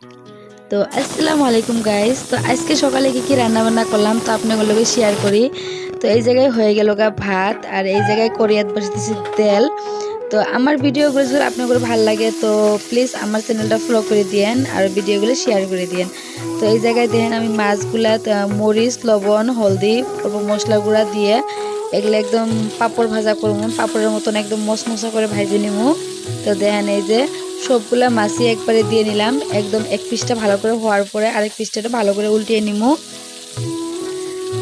তো আসসালামু আলাইকুম গাইস। তো আজকে সকালে কি রান্না বান্না করলাম তো আপনাদের লগে শেয়ার করি। তো এই জায়গায় হয়ে গেল ভাত, আর এই জায়গায় করিয়াত বসিয়েছি তেল। তো আমার ভিডিওগুলো যদি আপনাদের ভালো লাগে তো প্লিজ আমার চ্যানেলটা ফলো করে দিয়েন আর ভিডিওগুলো শেয়ার করে দিয়েন। তো এই জায়গায় দেখেন আমি মাছগুলা মরিচ, লবণ, হলদি, তারপর মশলা গুঁড়া দিয়ে এগুলো একদম পাপড় ভাজা করবো, পাপড়ের মতন একদম মশমশা করে ভাজে নিবো। তো দেখেন এই যে সবগুলা মাছই একবারে দিয়ে নিলাম, একদম এক পিসটা ভালো করে হওয়ার পরে আরেক পিসটা ভালো করে উল্টিয়ে নিবো।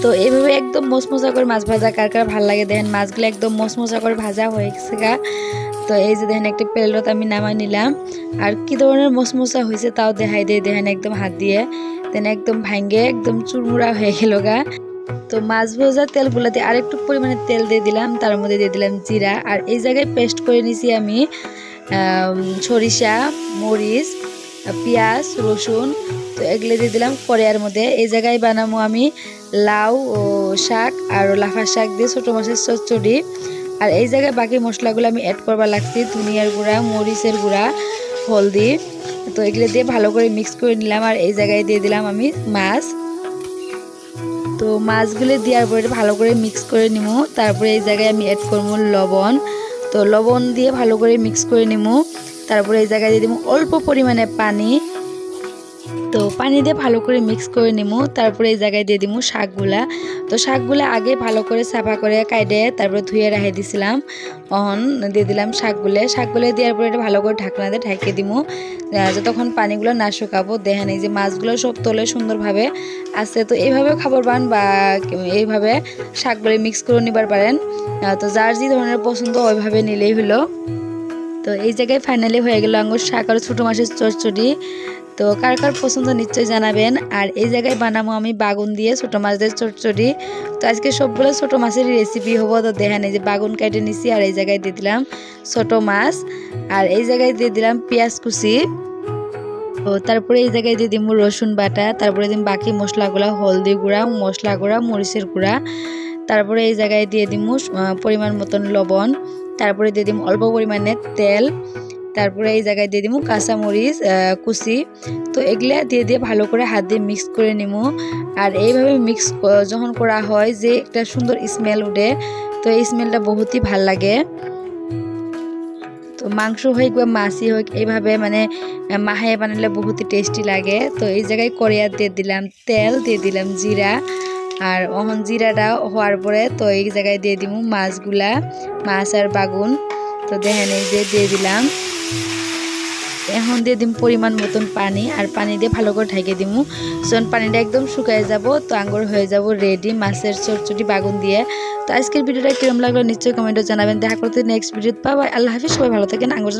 তো এইভাবে একদম মশমশা করে মাছ ভাজা কার কার ভালো লাগে দেখেন মাছগুলো একদম মশমশা করে ভাজা হয়ে গেছে গা। তো এই যে দেখেন একটা প্লেট আমি নামাই নিলাম, আর কি ধরনের মশমশা হয়েছে তাও দেখাই দিয়ে দেখেন একদম হাত দিয়ে দেন একদম ভাঙ্গে একদম চুরমুড়া হয়ে গেল গা। তো মাছ ভাজা তেলগুলোতে আরেকটু পরিমাণে তেল দিয়ে দিলাম, তার মধ্যে দিয়ে দিলাম জিরা, আর এই জায়গায় পেস্ট করে নিছি আমি সরিষা, মরিচ, পেঁয়াজ, রসুন। তো এগুলো দিয়ে দিলাম কড়াইয়ের মধ্যে। এই জায়গায় বানাবো আমি লাউ ও শাক আর লাফার শাক দিয়ে ছোটো মাছের চচ্চড়ি। আর এই জায়গায় বাকি মশলাগুলো আমি অ্যাড করবার লাগছি, ধনিয়ার গুঁড়া, মরিচের গুঁড়া, হলদি। তো এগুলো দিয়ে ভালো করে মিক্স করে নিলাম, আর এই জায়গায় দিয়ে দিলাম আমি মাছ। তো মাছগুলো দেওয়ার পরে ভালো করে মিক্স করে নিব। তারপরে এই জায়গায় আমি অ্যাড করবো লবণ। তো লবণ দিয়ে ভালো করে মিক্স করে নিব। তারপরে এই জায়গায় দিয়ে দিব অল্প পরিমাণে পানি। তো পানি দিয়ে ভালো করে মিক্স করে নিব। তারপরে এই জায়গায় দিয়ে দিব শাকগুলা। তো শাকগুলা আগে ভালো করে সাফা করে কাইডে তারপরে ধুয়ে রেখে দিছিলাম। অহন দিয়ে দিলাম শাকগুলো দেওয়ার পরে এটা ভালো করে ঢাকনা দিয়ে ঢাকিয়ে দিব যতক্ষণ পানিগুলো না শুকাবো। দেখেন এই যে মাছগুলো সব তোলে সুন্দরভাবে আছে। তো এইভাবে খাবার বান বা এইভাবে শাকগুলো মিক্স করে নিবার পারেন। তো যার যে ধরনের পছন্দ ওইভাবে নিলেই হলো। তো এই জায়গায় ফাইনালি হয়ে গেল আঙ্গুর শাক আর ছোটো মাছের চচ্চড়ি। তো কার কার পছন্দ নিশ্চয়ই জানাবেন। আর এই জায়গায় বানাবো আমি বাগুন দিয়ে ছোটো মাছের চচ্চড়ি। তো আজকে সবগুলো ছোটো মাছের রেসিপি হবো। তো দেখেন এই যে বাগুন কেটে নিছি, আর এই জায়গায় দিয়ে দিলাম ছোটো মাছ, আর এই জায়গায় দিয়ে দিলাম পেঁয়াজ কুচি। তো তারপরে এই জায়গায় দিয়ে দিব রসুন বাটা, তারপরে দিন বাকি মশলাগুলো হলদি গুঁড়া, মশলা গুঁড়া, মরিচের গুঁড়া। তারপরে এই জায়গায় দিয়ে দিব পরিমাণ মতন লবণ। তারপরে দিয়ে দিব অল্প পরিমাণে তেল। তারপরে এই জায়গায় দিয়ে দিব কাঁচামরিচ কুচি। তো এগুলা দিয়ে ভালো করে হাত দিয়ে মিক্স করে নিব। আর এইভাবে মিক্স যখন করা হয় যে একটা সুন্দর স্মেল উঠে, তো এই স্মেলটা বহুতই ভাল লাগে। তো মাংস হোক বা মাছই হোক এইভাবে মানে মাহে বানালে বহুতই টেস্টি লাগে। তো এই জায়গায় কড়াইয়া দিয়ে দিলাম তেল, দিয়ে দিলাম জিরা। আর অহন জিরাটা হওয়ার পরে তো এই জায়গায় দিয়ে দিব মাছ আর বাগুন। তো দেখেন এই যে দিয়ে দিলাম। এখন দিয়ে দিম পরিমাণ মতন পানি, আর পানি দিয়ে ভালো করে ঢেকে দিব। যখন পানিটা একদম শুকায় যাব তো আঙ্গুর হয়ে যাব রেডি মাছের চচ্চড়ি বাগুন দিয়ে। তো আজকের ভিডিওটা কিরম লাগলো নিশ্চয়ই কমেন্টে জানাবেন। দেখা করতে নেক্সট ভিডিওতে পাবো। আল্লাহ হাফিজ, সবাই ভালো থাকেন। আঙ্গুর